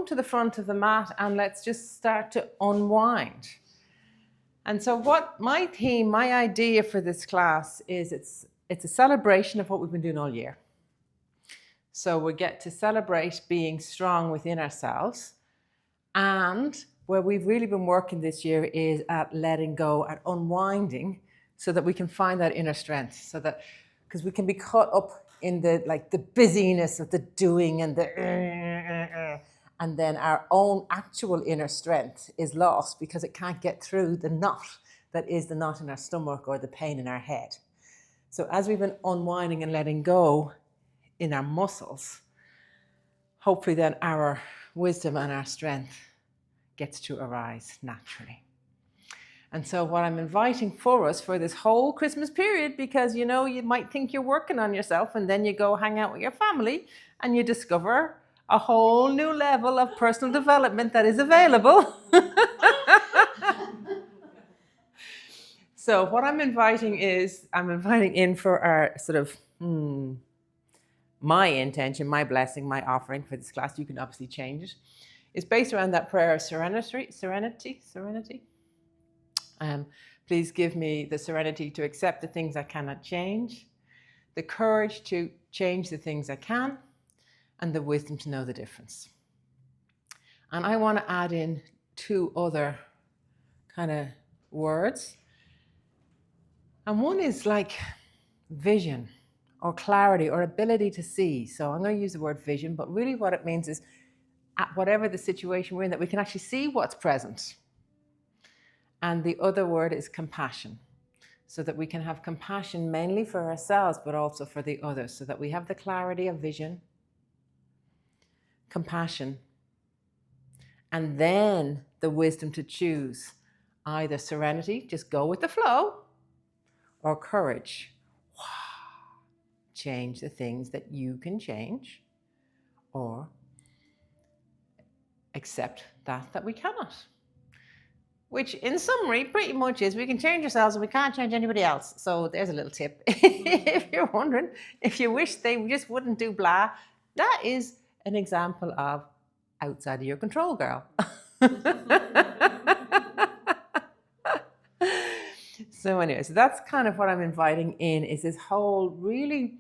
to the front of the mat and let's just start to unwind. And so what my theme, my idea for this class is it's a celebration of what we've been doing all year. So we get to celebrate being strong within ourselves. And where we've really been working this year is at letting go, at unwinding, so that we can find that inner strength. So that, because we can be caught up in the busyness of the doing and and then our own actual inner strength is lost because it can't get through the knot that is the knot in our stomach or the pain in our head. So as we've been unwinding and letting go in our muscles, hopefully then our wisdom and our strength gets to arise naturally. And so what I'm inviting for us for this whole Christmas period, because you might think you're working on yourself and then you go hang out with your family and you discover a whole new level of personal development that is available. So what I'm inviting in for our sort of my intention, my blessing, my offering for this class. You can obviously change it. It's based around that prayer of serenity. Please give me the serenity to accept the things I cannot change, the courage to change the things I can, and the wisdom to know the difference. And I want to add in 2 other kind of words. And one is like vision or clarity or ability to see. So I'm going to use the word vision, but really what it means is at whatever the situation we're in, that we can actually see what's present. And the other word is compassion, so that we can have compassion mainly for ourselves, but also for the others, so that we have the clarity of vision, compassion, and then the wisdom to choose either serenity, just go with the flow, or courage. Change the things that you can change, or accept that we cannot. Which in summary pretty much is we can change ourselves and we can't change anybody else. So there's a little tip. If you're wondering, if you wish they just wouldn't do blah, that is an example of outside of your control, girl. So anyway, so that's kind of what I'm inviting in, is this whole really,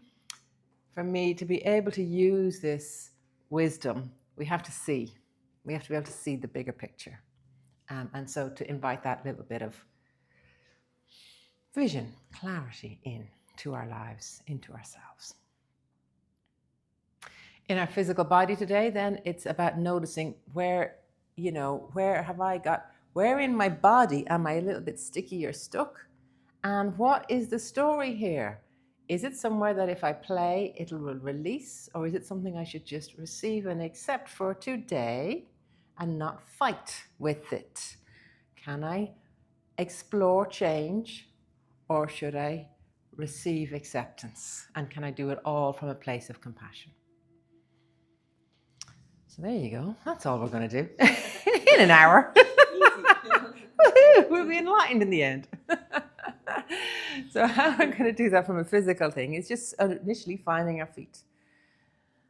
for me, to be able to use this wisdom, we have to see. We have to be able to see the bigger picture. And so to invite that little bit of vision, clarity into our lives, into ourselves. In our physical body today, then it's about noticing where in my body am I a little bit sticky or stuck? And what is the story here? Is it somewhere that if I play, it will release? Or is it something I should just receive and accept for today and not fight with it? Can I explore change, or should I receive acceptance? And can I do it all from a place of compassion? So there you go. That's all we're going to do in an hour. We'll be enlightened in the end. So how I'm going to do that from a physical thing is just initially finding our feet.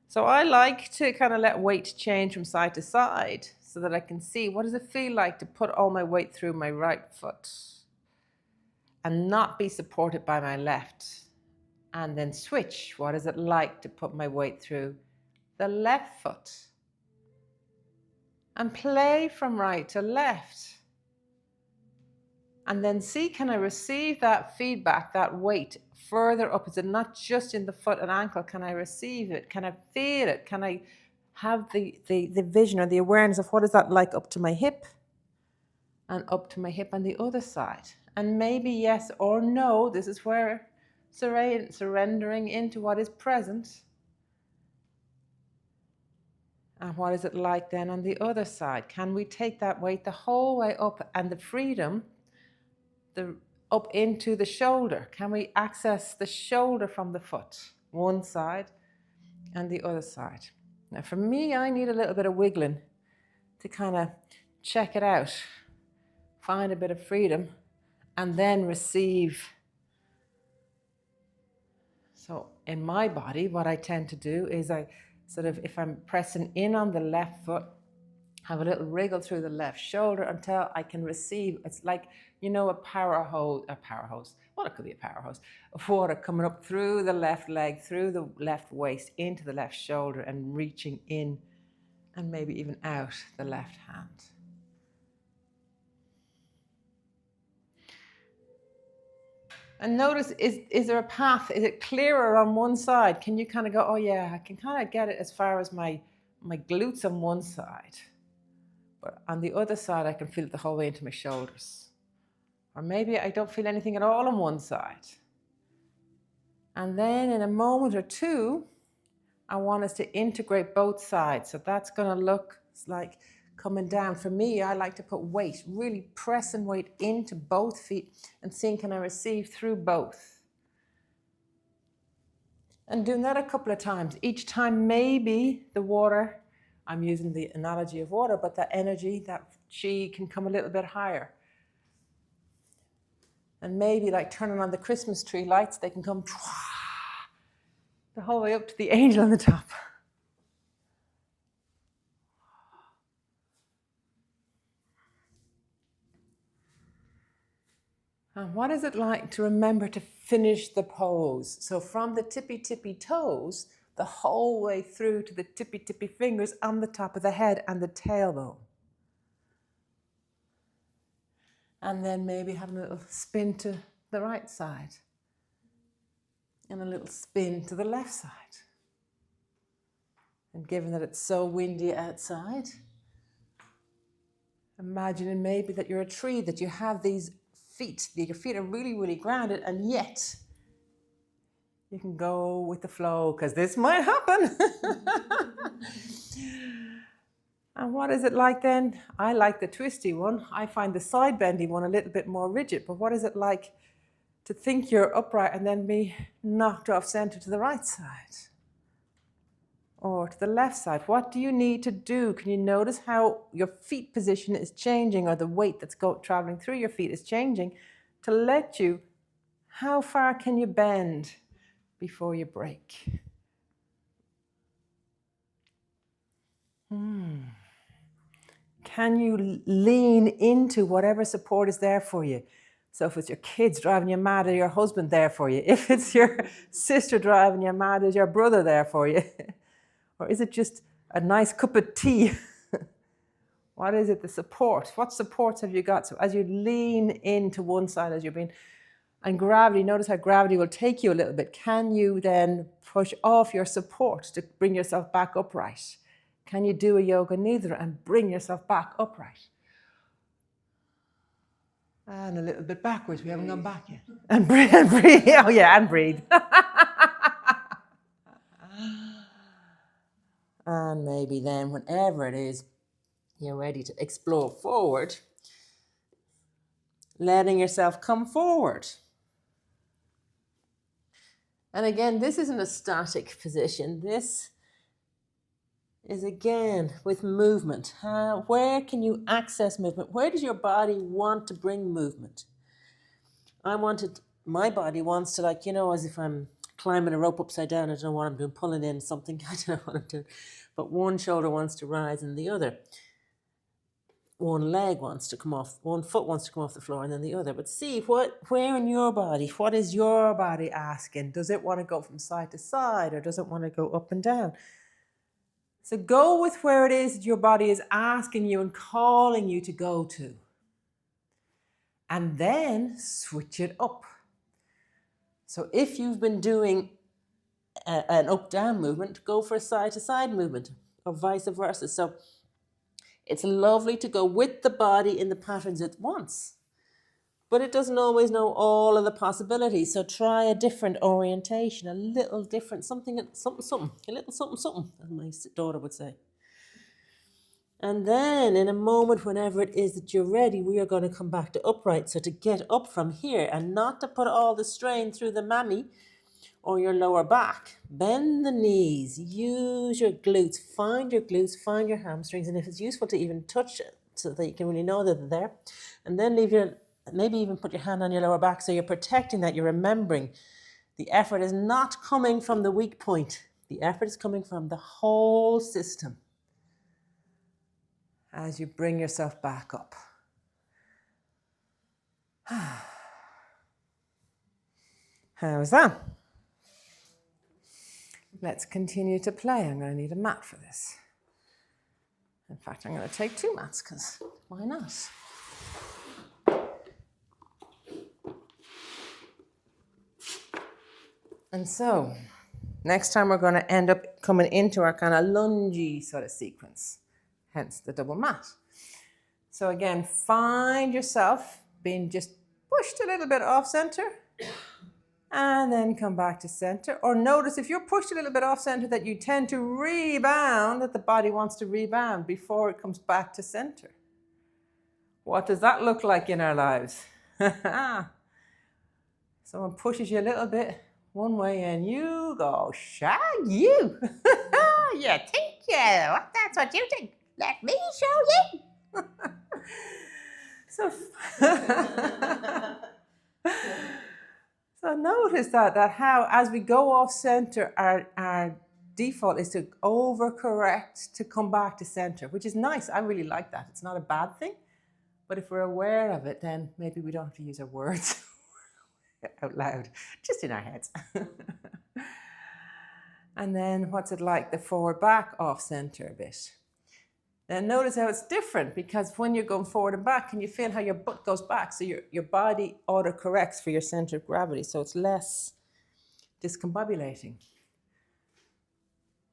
So I like to kind of let weight change from side to side so that I can see what does it feel like to put all my weight through my right foot and not be supported by my left. And then switch. What is it like to put my weight through the left foot? And play from right to left. And then see, can I receive that feedback, that weight further up? Is it not just in the foot and ankle? Can I receive it? Can I feel it? Can I have the vision or the awareness of what is that like up to my hip? And up to my hip on the other side. And maybe yes or no, this is where surrendering into what is present. And what is it like then on the other side? Can we take that weight the whole way up and the freedom up into the shoulder? Can we access the shoulder from the foot, one side and the other side? Now for me, I need a little bit of wiggling to kind of check it out, find a bit of freedom, and then receive. So in my body, what I tend to do is if I'm pressing in on the left foot, Have a little wriggle through the left shoulder until I can receive. It's like, a power hose, well, it could be a power hose, of water coming up through the left leg, through the left waist, into the left shoulder, and reaching in and maybe even out the left hand. And notice, is there a path? Is it clearer on one side? Can you kind of go, oh yeah, I can kind of get it as far as my glutes on one side. But on the other side, I can feel it the whole way into my shoulders. Or maybe I don't feel anything at all on one side. And then in a moment or two, I want us to integrate both sides. So that's going to look like coming down. For me, I like to put weight, really pressing weight into both feet and seeing, can I receive through both? And doing that a couple of times. Each time, maybe the water, I'm using the analogy of water, but that energy, that chi can come a little bit higher. And maybe like turning on the Christmas tree lights, they can come the whole way up to the angel on the top. And what is it like to remember to finish the pose? So from the tippy toes, the whole way through to the tippy fingers on the top of the head and the tailbone. And then maybe having a little spin to the right side. And a little spin to the left side. And given that it's so windy outside, imagining maybe that you're a tree, that you have these feet, your feet are really, really grounded, and yet you can go with the flow, because this might happen. And what is it like then? I like the twisty one. I find the side bendy one a little bit more rigid, but what is it like to think you're upright and then be knocked off center to the right side? Or to the left side? What do you need to do? Can you notice how your feet position is changing, or the weight that's traveling through your feet is changing to let you, how far can you bend before you break? Can you lean into whatever support is there for you? So if it's your kids driving you mad, is your husband there for you? If it's your sister driving you mad, is your brother there for you? Or is it just a nice cup of tea? What is it, the support? What supports have you got? So as you lean into one side, as you're being, and gravity, notice how gravity will take you a little bit. Can you then push off your support to bring yourself back upright? Can you do a yoga nidra and bring yourself back upright? And a little bit backwards, we haven't gone back yet. And breathe, oh yeah, and breathe. And maybe then, whenever it is, you're ready to explore forward, letting yourself come forward. And again, this isn't a static position. This is again with movement. Where can you access movement? Where does your body want to bring movement? My body wants to, like, as if I'm climbing a rope upside down. I don't know what I'm doing, pulling in something. I don't know what I'm doing. But one shoulder wants to rise and the other. One leg wants to come off, one foot wants to come off the floor and then the other. But see, where in your body, what is your body asking? Does it want to go from side to side, or does it want to go up and down? So go with where it is that your body is asking you and calling you to go to. And then switch it up. So if you've been doing an up-down movement, go for a side-to-side movement, or vice versa. So it's lovely to go with the body in the patterns it wants, but it doesn't always know all of the possibilities. So try a different orientation, a little different, something, a little something, as my daughter would say. And then in a moment, whenever it is that you're ready, we are going to come back to upright. So to get up from here and not to put all the strain through the mammy or your lower back, bend the knees, use your glutes, find your hamstrings, and if it's useful to even touch it so that you can really know that they're there, and then maybe even put your hand on your lower back so you're protecting that, you're remembering the effort is not coming from the weak point, the effort is coming from the whole system. as you bring yourself back up. How's that? Let's continue to play. I'm going to need a mat for this. In fact, I'm going to take 2 mats because why not? And so, next time we're going to end up coming into our kind of lungy sort of sequence, hence the double mat. So again, find yourself being just pushed a little bit off center and then come back to center. Or notice if you're pushed a little bit off center that you tend to rebound, that the body wants to rebound before it comes back to center. What does that look like in our lives? Someone pushes you a little bit one way and you go, shag you. You think that's what you think. Let me show you. So notice that how as we go off center, our default is to overcorrect to come back to center, which is nice. I really like that. It's not a bad thing. But if we're aware of it, then maybe we don't have to use our words out loud, just in our heads. And then what's it like, the forward back off center a bit? Then notice how it's different, because when you're going forward and back, can you feel how your butt goes back? So your body auto-corrects for your center of gravity, so it's less discombobulating.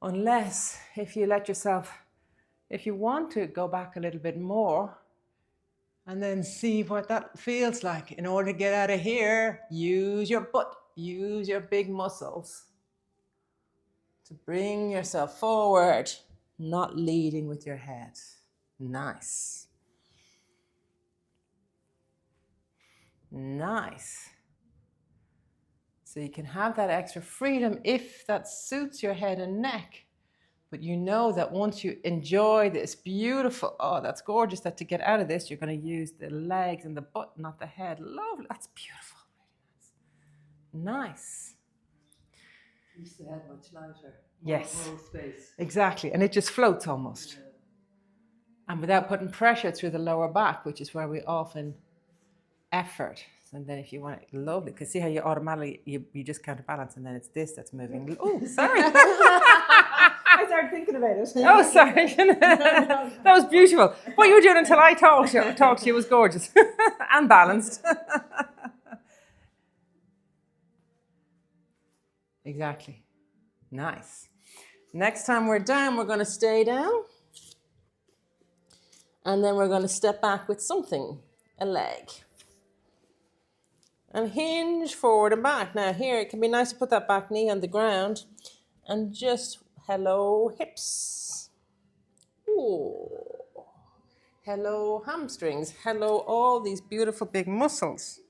Unless if you let yourself, if you want to go back a little bit more, and then see what that feels like. In order to get out of here, use your butt, use your big muscles to bring yourself forward, not leading with your head. Nice. Nice. So you can have that extra freedom if that suits your head and neck. But you know that once you enjoy this beautiful, oh, that's gorgeous, that to get out of this, you're going to use the legs and the butt, not the head. Lovely. That's beautiful. Really nice. Nice. Keeps the head much lighter. Yes. More space. Exactly. And it just floats almost. Yeah. And without putting pressure through the lower back, which is where we often effort. And then if you want it, lovely. Because see how you automatically, you just counterbalance, and then it's this that's moving. Oh, sorry. I started thinking about it. Oh, sorry. That was beautiful. What you were doing until I talked to you was gorgeous and balanced. Exactly. Nice. Next time we're down, we're going to stay down. And then we're going to step back with something, a leg. And hinge forward and back. Now here, it can be nice to put that back knee on the ground and just hello hips. Ooh. Hello hamstrings. Hello all these beautiful big muscles.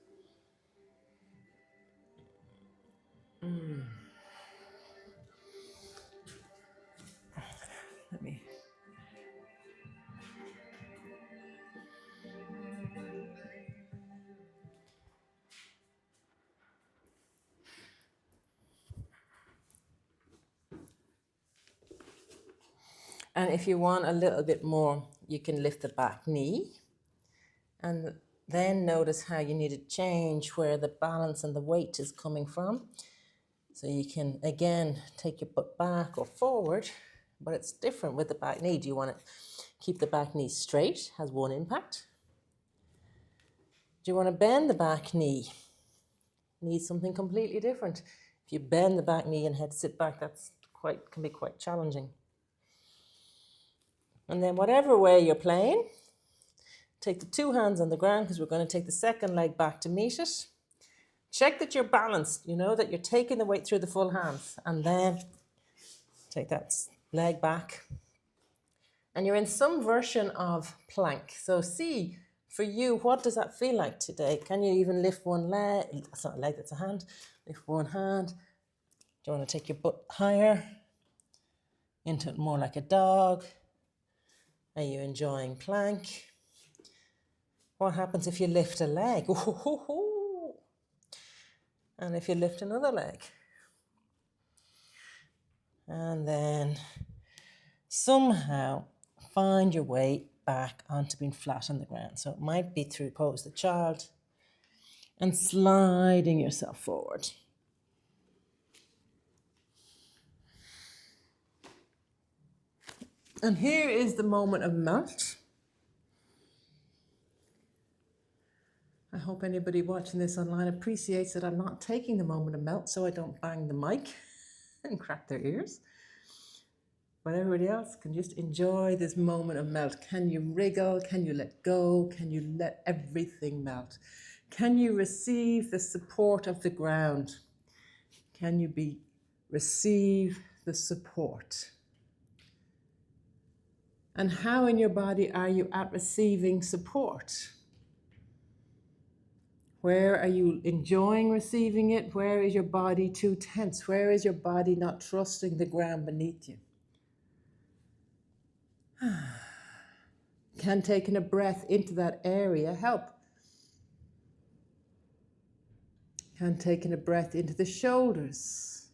Let me. And if you want a little bit more, you can lift the back knee. And then notice how you need to change where the balance and the weight is coming from. So you can, again, take your butt back or forward, but it's different with the back knee. Do you want to keep the back knee straight? Has one impact. Do you want to bend the back knee? Needs something completely different. If you bend the back knee and head sit back, can be quite challenging. And then whatever way you're playing, take the 2 hands on the ground, because we're going to take the second leg back to meet it. Check that you're balanced, you know, that you're taking the weight through the full hands. And then take that leg back. And you're in some version of plank. So see, for you, what does that feel like today? Can you even lift one leg? That's not a leg, that's a hand. Lift one hand. Do you want to take your butt higher? Into it more like a dog? Are you enjoying plank? What happens if you lift a leg? And if you lift another leg? And then somehow find your way back onto being flat on the ground. So it might be through pose the child and sliding yourself forward. And here is the moment of melt. I hope anybody watching this online appreciates that I'm not taking the moment of melt so I don't bang the mic and crack their ears. But everybody else can just enjoy this moment of melt. Can you wriggle? Can you let go? Can you let everything melt? Can you receive the support of the ground? Can you receive the support? And how in your body are you at receiving support? Where are you enjoying receiving it? Where is your body too tense? Where is your body not trusting the ground beneath you? Can taking a breath into that area help? Can taking a breath into the shoulders?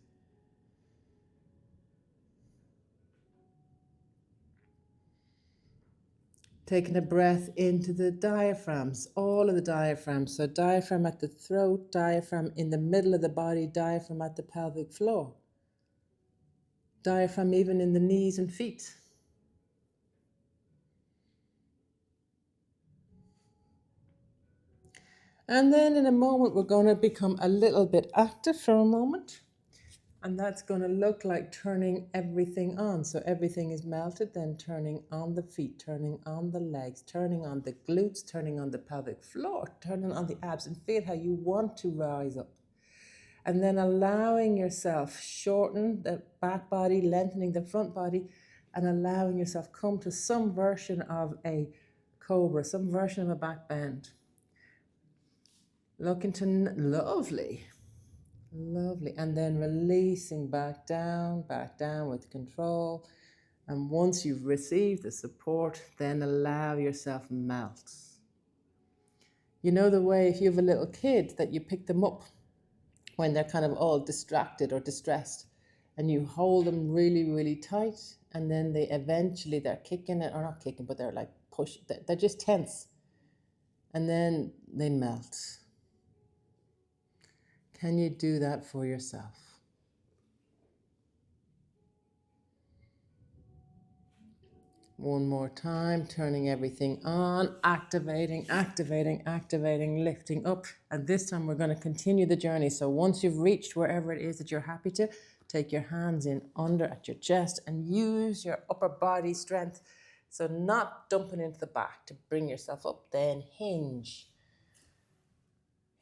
Taking a breath into the diaphragms, all of the diaphragms. So diaphragm at the throat, diaphragm in the middle of the body, diaphragm at the pelvic floor. Diaphragm even in the knees and feet. And then in a moment, we're going to become a little bit active for a moment. And that's going to look like turning everything on. So everything is melted, then turning on the feet, turning on the legs, turning on the glutes, turning on the pelvic floor, turning on the abs, and feel how you want to rise up. And then allowing yourself shorten the back body, lengthening the front body, and allowing yourself come to some version of a cobra, some version of a back bend. Looking to lovely. Lovely. And then releasing back down with control. And once you've received the support, then allow yourself melt. You know the way if you have a little kid that you pick them up when they're kind of all distracted or distressed and you hold them really, really tight and then they're kicking it, or not kicking, but they're like they're just tense. And then they melt. Can you do that for yourself? One more time, turning everything on, activating, lifting up. And this time we're going to continue the journey. So once you've reached wherever it is that you're happy to, take your hands in under at your chest and use your upper body strength. So not dumping into the back to bring yourself up. Then hinge.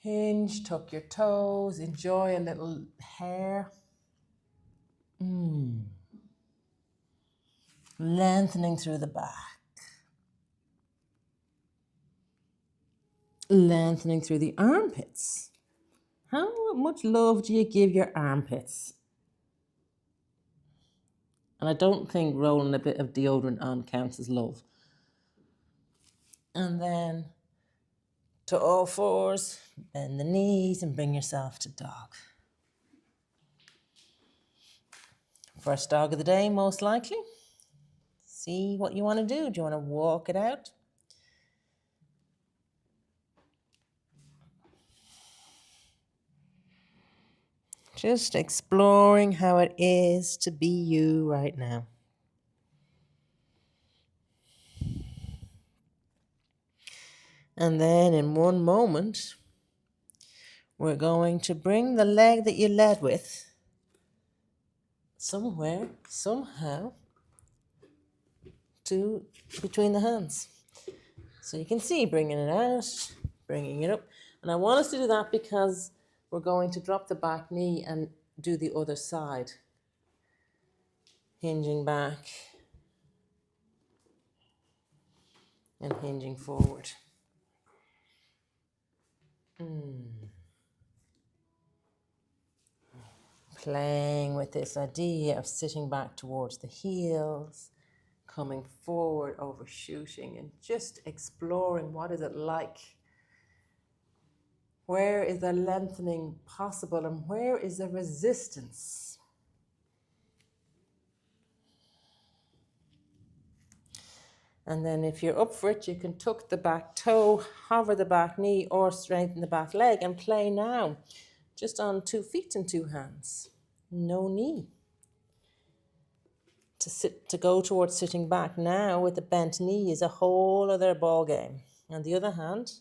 Hinge, tuck your toes, enjoy a little hair. Lengthening through the back. Lengthening through the armpits. How much love do you give your armpits? And I don't think rolling a bit of deodorant on counts as love. And then to all fours, bend the knees and bring yourself to dog. First dog of the day, most likely. See what you want to do. Do you want to walk it out? Just exploring how it is to be you right now. And then in one moment, we're going to bring the leg that you led with somewhere, somehow, to between the hands. So you can see bringing it out, bringing it up. And I want us to do that because we're going to drop the back knee and do the other side. Hinging back and hinging forward. Playing with this idea of sitting back towards the heels, coming forward, overshooting, and just exploring what is it like. Where is the lengthening possible and where is the resistance? And then if you're up for it, you can tuck the back toe, hover the back knee, or straighten the back leg and play now. Just on 2 feet and 2 hands. No knee. To go towards sitting back now with the bent knee is a whole other ball game. On the other hand,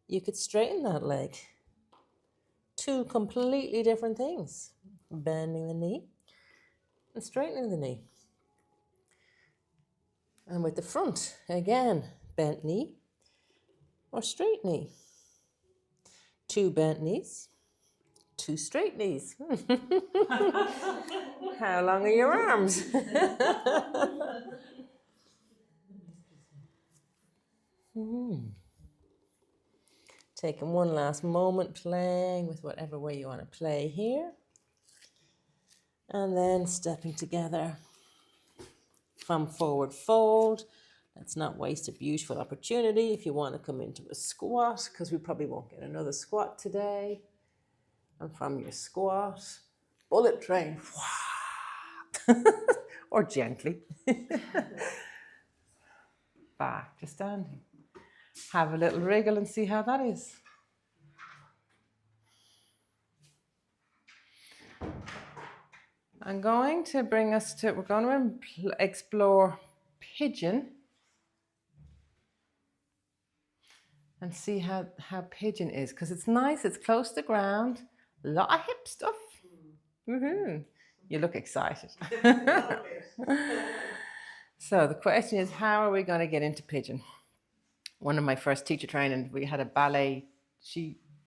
you could straighten that leg. 2 completely different things. Bending the knee and straightening the knee. And with the front, again, bent knee or straight knee. 2 bent knees, 2 straight knees. How long are your arms? Taking one last moment, playing with whatever way you want to play here. And then stepping together from forward fold. Let's not waste a beautiful opportunity if you want to come into a squat, because we probably won't get another squat today. And from your squat, bullet train. Or gently. Back to standing. Have a little wriggle and see how that is. I'm going to bring us to, we're going to explore pigeon and see how pigeon is, because it's nice, it's close to the ground, a lot of hip stuff. You look excited. So the question is, how are we going to get into pigeon? One of my first teacher training, we had a ballet, she